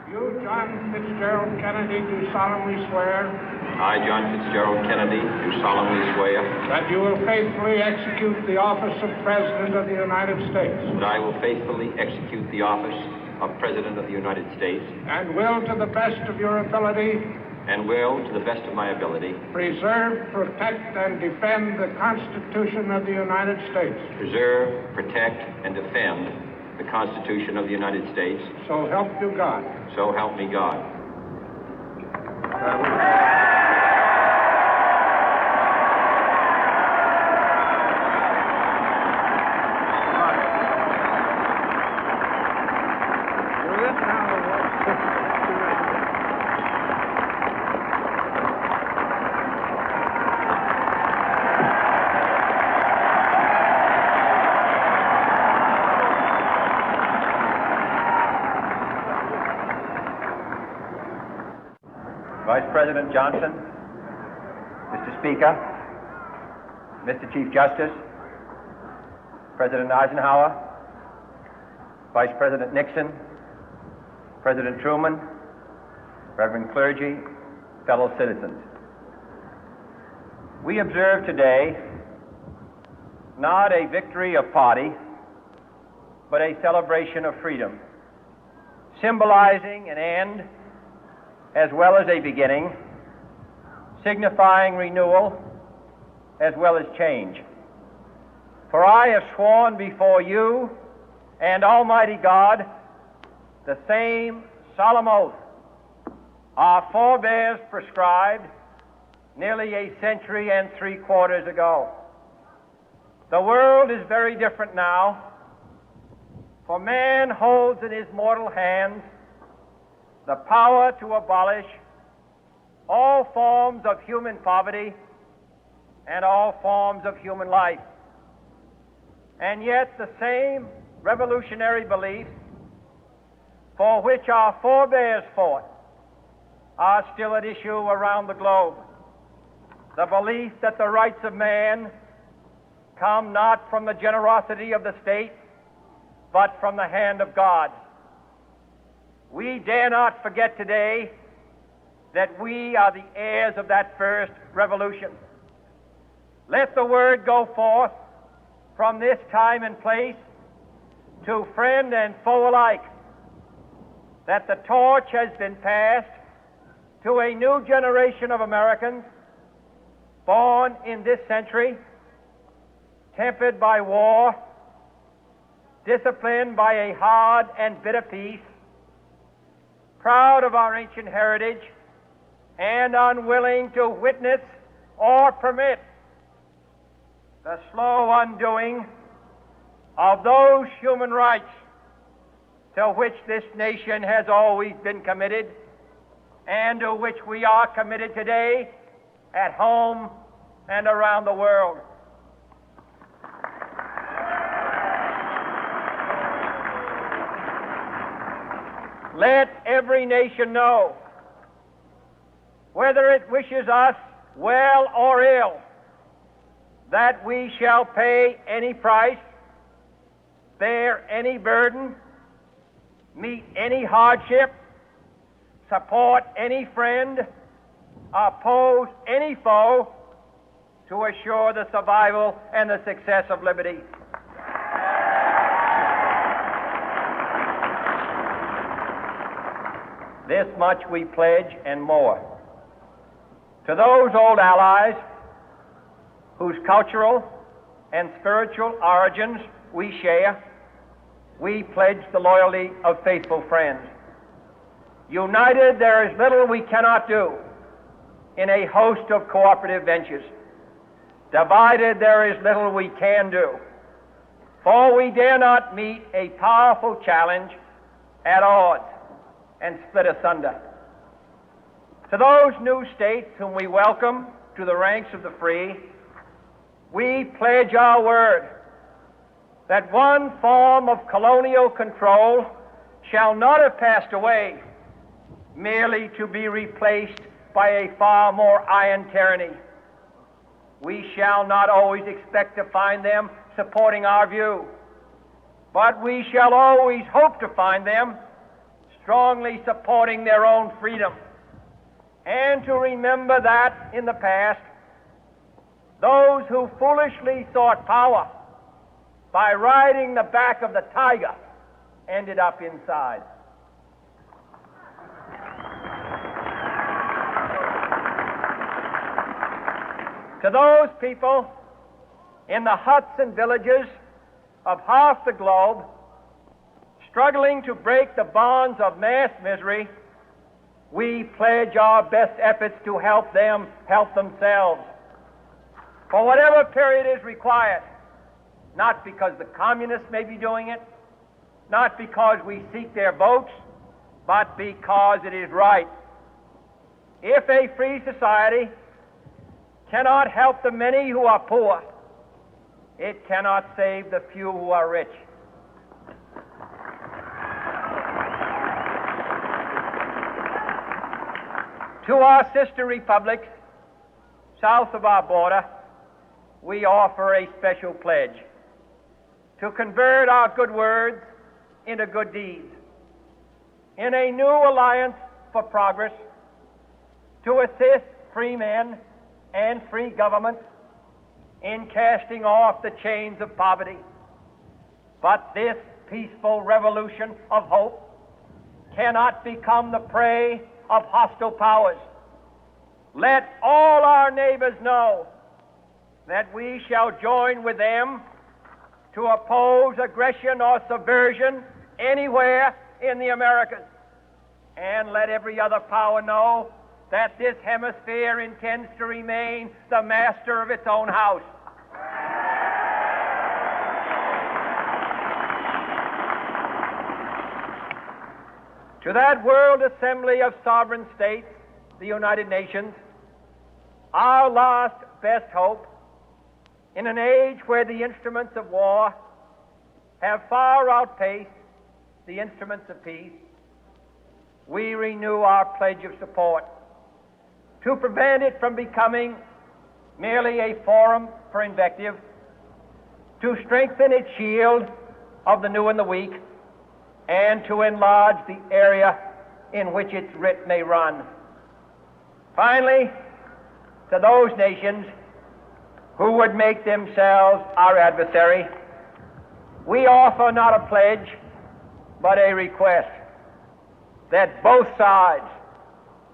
You, John Fitzgerald Kennedy, do solemnly swear. I, John Fitzgerald Kennedy, do solemnly swear. That you will faithfully execute the office of President of the United States. That I will faithfully execute the office of President of the United States. And will, to the best of your ability. And will, to the best of my ability. Preserve, protect, and defend the Constitution of the United States. Preserve, protect, and defend the Constitution of the United States. So help you God. So help me God. Vice President Johnson, Mr. Speaker, Mr. Chief Justice, President Eisenhower, Vice President Nixon, President Truman, Reverend clergy, fellow citizens. We observe today not a victory of party, but a celebration of freedom, symbolizing an end as well as a beginning, signifying renewal as well as change. For I have sworn before you and Almighty God the same solemn oath our forebears prescribed nearly a century and 3/4 ago. The world is very different now, for man holds in his mortal hands the power to abolish all forms of human poverty and all forms of human life. And yet the same revolutionary beliefs for which our forebears fought are still at issue around the globe. The belief that the rights of man come not from the generosity of the state, but from the hand of God. We dare not forget today that we are the heirs of that first revolution. Let the word go forth from this time and place to friend and foe alike that the torch has been passed to a new generation of Americans born in this century, tempered by war, disciplined by a hard and bitter peace, proud of our ancient heritage, and unwilling to witness or permit the slow undoing of those human rights to which this nation has always been committed and to which we are committed today at home and around the world. Let every nation know, whether it wishes us well or ill, that we shall pay any price, bear any burden, meet any hardship, support any friend, oppose any foe to assure the survival and the success of liberty. This much we pledge and more. To those old allies whose cultural and spiritual origins we share, we pledge the loyalty of faithful friends. United, there is little we cannot do in a host of cooperative ventures. Divided, there is little we can do, for we dare not meet a powerful challenge at odds and split asunder. To those new states whom we welcome to the ranks of the free, we pledge our word that one form of colonial control shall not have passed away, merely to be replaced by a far more iron tyranny. We shall not always expect to find them supporting our view, but we shall always hope to find them strongly supporting their own freedom, and to remember that in the past, those who foolishly sought power by riding the back of the tiger ended up inside. To those people in the huts and villages of half the globe struggling to break the bonds of mass misery, we pledge our best efforts to help them help themselves for whatever period is required, not because the communists may be doing it, not because we seek their votes, but because it is right. If a free society cannot help the many who are poor, it cannot save the few who are rich. To our sister republics south of our border, we offer a special pledge to convert our good words into good deeds, in a new alliance for progress, to assist free men and free governments in casting off the chains of poverty. But this peaceful revolution of hope cannot become the prey of hostile powers. Let all our neighbors know that we shall join with them to oppose aggression or subversion anywhere in the Americas. And let every other power know that this hemisphere intends to remain the master of its own house. To that World Assembly of Sovereign States, the United Nations, our last best hope, in an age where the instruments of war have far outpaced the instruments of peace, we renew our pledge of support to prevent it from becoming merely a forum for invective, to strengthen its shield of the new and the weak, and to enlarge the area in which its writ may run. Finally, to those nations who would make themselves our adversary, we offer not a pledge, but a request that both sides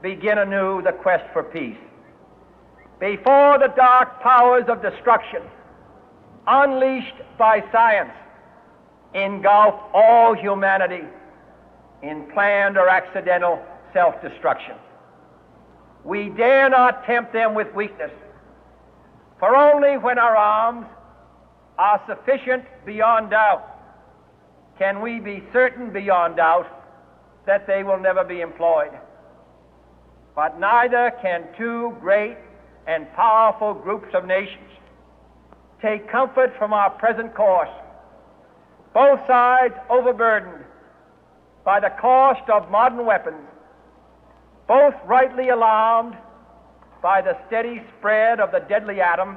begin anew the quest for peace. Before the dark powers of destruction, unleashed by science, engulf all humanity in planned or accidental self-destruction, we dare not tempt them with weakness, for only when our arms are sufficient beyond doubt can we be certain beyond doubt that they will never be employed. But neither can two great and powerful groups of nations take comfort from our present course, both sides overburdened by the cost of modern weapons, both rightly alarmed by the steady spread of the deadly atom,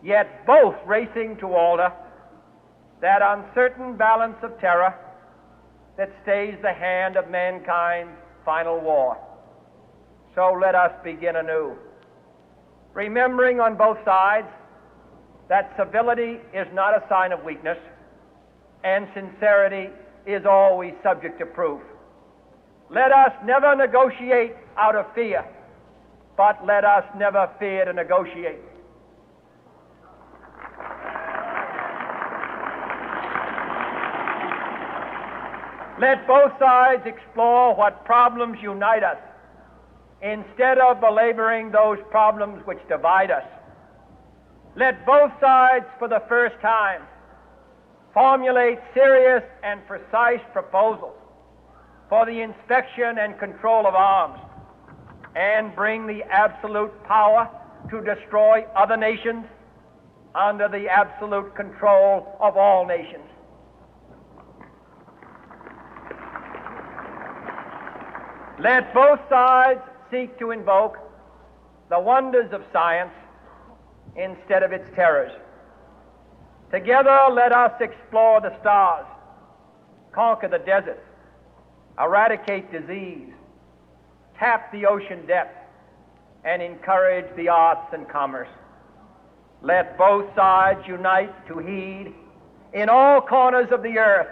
yet both racing to alter that uncertain balance of terror that stays the hand of mankind's final war. So let us begin anew, remembering on both sides that civility is not a sign of weakness, and sincerity is always subject to proof. Let us never negotiate out of fear, but let us never fear to negotiate. Let both sides explore what problems unite us, instead of belaboring those problems which divide us. Let both sides, for the first time, formulate serious and precise proposals for the inspection and control of arms, and bring the absolute power to destroy other nations under the absolute control of all nations. Let both sides seek to invoke the wonders of science instead of its terrors. Together, let us explore the stars, conquer the deserts, eradicate disease, tap the ocean depth, and encourage the arts and commerce. Let both sides unite to heed in all corners of the earth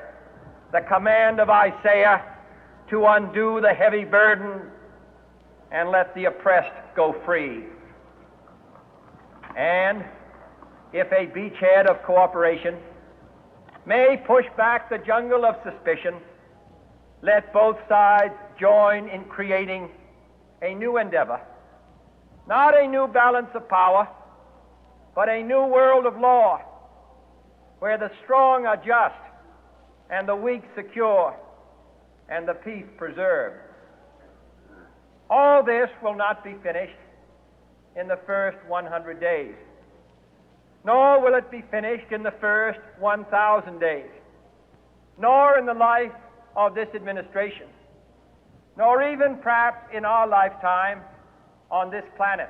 the command of Isaiah to undo the heavy burden and let the oppressed go free. And if a beachhead of cooperation may push back the jungle of suspicion, let both sides join in creating a new endeavor, not a new balance of power, but a new world of law, where the strong are just and the weak secure and the peace preserved. All this will not be finished in the first 100 days, nor will it be finished in the first 1,000 days, nor in the life of this administration, nor even perhaps in our lifetime on this planet.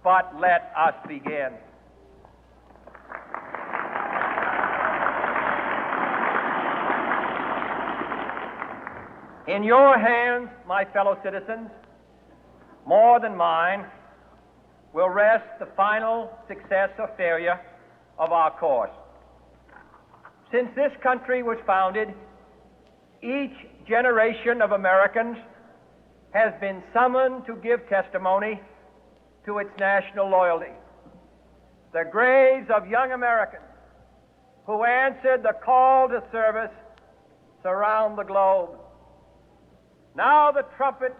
But let us begin. In your hands, my fellow citizens, more than mine, will rest the final success or failure of our course. Since this country was founded, each generation of Americans has been summoned to give testimony to its national loyalty. The graves of young Americans who answered the call to service surround the globe. Now the trumpet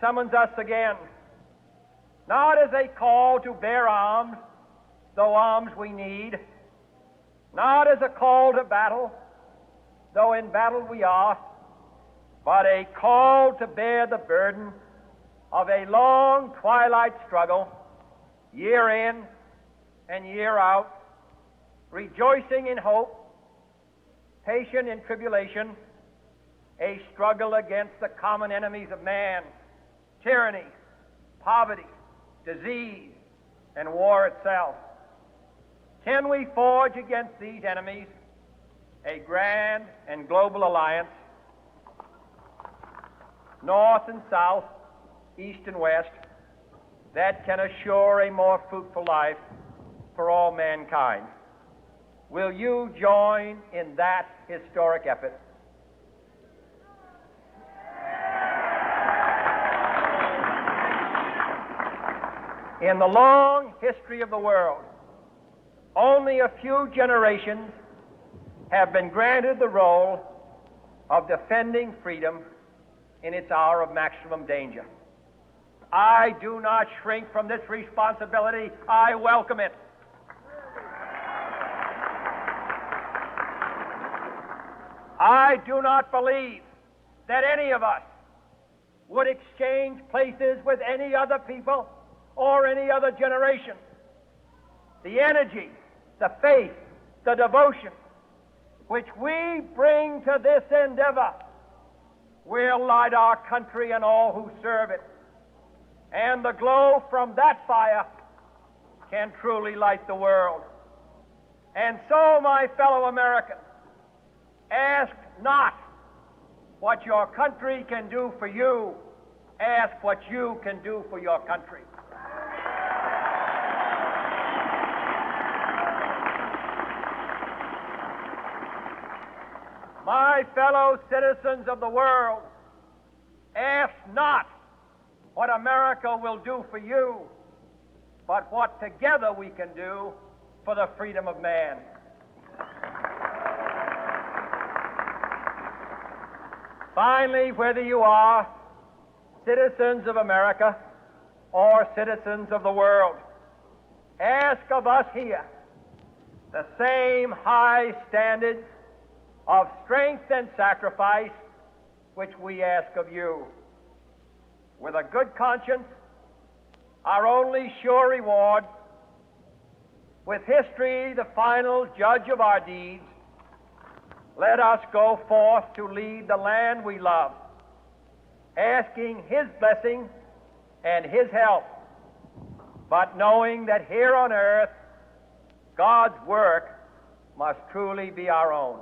summons us again, not as a call to bear arms, though arms we need, not as a call to battle, though in battle we are, but a call to bear the burden of a long twilight struggle, year in and year out, rejoicing in hope, patient in tribulation, a struggle against the common enemies of man, tyranny, poverty, disease, and war itself. Can we forge against these enemies a grand and global alliance, north and south, east and west, that can assure a more fruitful life for all mankind? Will you join in that historic effort? In the long history of the world, only a few generations have been granted the role of defending freedom in its hour of maximum danger. I do not shrink from this responsibility. I welcome it. I do not believe that any of us would exchange places with any other people or any other generation. The energy, the faith, the devotion which we bring to this endeavor will light our country and all who serve it. And the glow from that fire can truly light the world. And so, my fellow Americans, ask not what your country can do for you, ask what you can do for your country. My fellow citizens of the world, ask not what America will do for you, but what together we can do for the freedom of man. Finally, whether you are citizens of America or citizens of the world, ask of us here the same high standards of strength and sacrifice which we ask of you. With a good conscience, our only sure reward, with history the final judge of our deeds, let us go forth to lead the land we love, asking His blessing and His help, but knowing that here on earth, God's work must truly be our own.